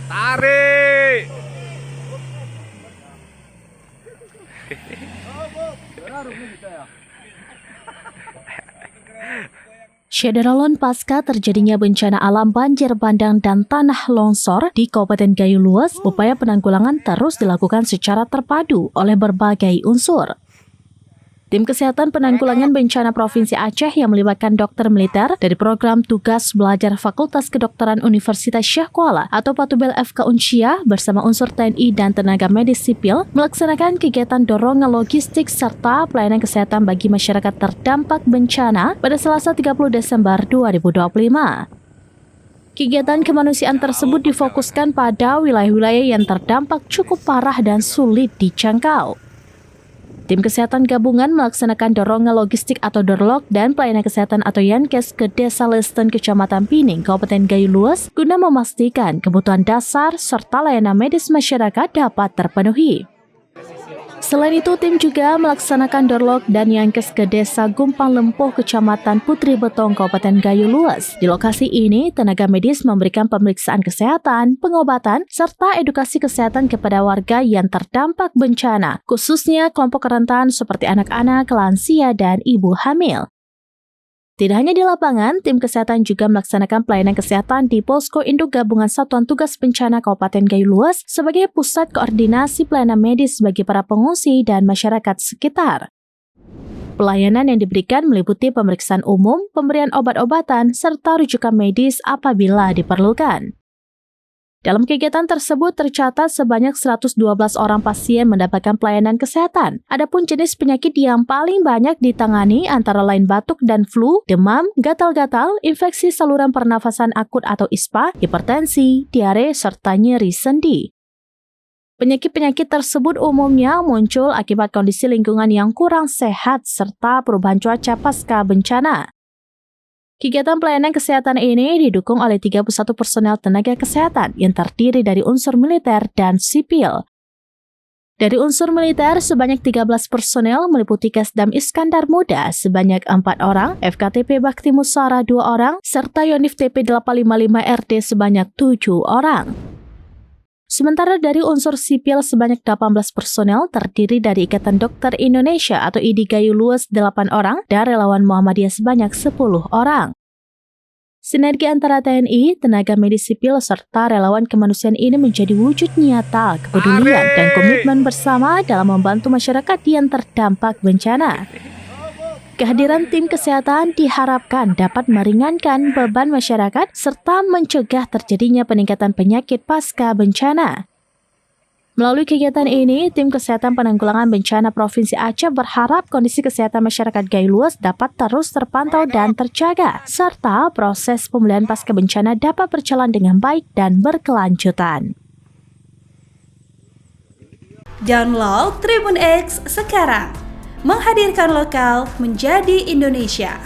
Tarik. Syederalon pasca terjadinya bencana alam banjir bandang dan tanah longsor di Kabupaten Gayo Luas, upaya penanggulangan terus dilakukan secara terpadu oleh berbagai unsur. Tim Kesehatan Penanggulangan Bencana Provinsi Aceh yang melibatkan dokter militer dari program tugas belajar Fakultas Kedokteran Universitas Syah Kuala atau Patubel FK Unsyiah bersama unsur TNI dan tenaga medis sipil melaksanakan kegiatan dorongan logistik serta pelayanan kesehatan bagi masyarakat terdampak bencana pada Selasa 30 Desember 2025. Kegiatan kemanusiaan tersebut difokuskan pada wilayah-wilayah yang terdampak cukup parah dan sulit dijangkau. Tim Kesehatan Gabungan melaksanakan dorongan logistik atau dorlog dan pelayanan kesehatan atau Yankes ke Desa Lesten, Kecamatan Pining, Kabupaten Gayo Luas guna memastikan kebutuhan dasar serta layanan medis masyarakat dapat terpenuhi. Selain itu, tim juga melaksanakan dorlog dan Yankes ke Desa Gumpang Lempoh, Kecamatan Putri Betong, Kabupaten Gayo Luas. Di lokasi ini, tenaga medis memberikan pemeriksaan kesehatan, pengobatan, serta edukasi kesehatan kepada warga yang terdampak bencana, khususnya kelompok rentan seperti anak-anak, lansia, dan ibu hamil. Tidak hanya di lapangan, tim kesehatan juga melaksanakan pelayanan kesehatan di Posko Induk Gabungan Satuan Tugas Bencana Kabupaten Gayo Luas sebagai pusat koordinasi pelayanan medis bagi para pengungsi dan masyarakat sekitar. Pelayanan yang diberikan meliputi pemeriksaan umum, pemberian obat-obatan, serta rujukan medis apabila diperlukan. Dalam kegiatan tersebut tercatat sebanyak 112 orang pasien mendapatkan pelayanan kesehatan. Adapun jenis penyakit yang paling banyak ditangani antara lain batuk dan flu, demam, gatal-gatal, infeksi saluran pernafasan akut atau ISPA, hipertensi, diare, serta nyeri sendi. Penyakit-penyakit tersebut umumnya muncul akibat kondisi lingkungan yang kurang sehat serta perubahan cuaca pasca bencana. Kegiatan pelayanan kesehatan ini didukung oleh 31 personel tenaga kesehatan yang terdiri dari unsur militer dan sipil. Dari unsur militer, sebanyak 13 personel meliputi Kasdam Iskandar Muda sebanyak 4 orang, FKTP Bakti Musara 2 orang, serta Yonif TP 855 RD sebanyak 7 orang. Sementara dari unsur sipil sebanyak 18 personel terdiri dari Ikatan Dokter Indonesia atau IDI Gayo Luas 8 orang dan relawan Muhammadiyah sebanyak 10 orang. Sinergi antara TNI, tenaga medis sipil, serta relawan kemanusiaan ini menjadi wujud nyata kepedulian dan komitmen bersama dalam membantu masyarakat yang terdampak bencana. Kehadiran tim kesehatan diharapkan dapat meringankan beban masyarakat serta mencegah terjadinya peningkatan penyakit pasca bencana. Melalui kegiatan ini, tim Kesehatan Penanggulangan Bencana Provinsi Aceh berharap kondisi kesehatan masyarakat Gayo Luas dapat terus terpantau dan terjaga, serta proses pemulihan pasca bencana dapat berjalan dengan baik dan berkelanjutan. Download Tribun X sekarang. Menghadirkan lokal menjadi Indonesia.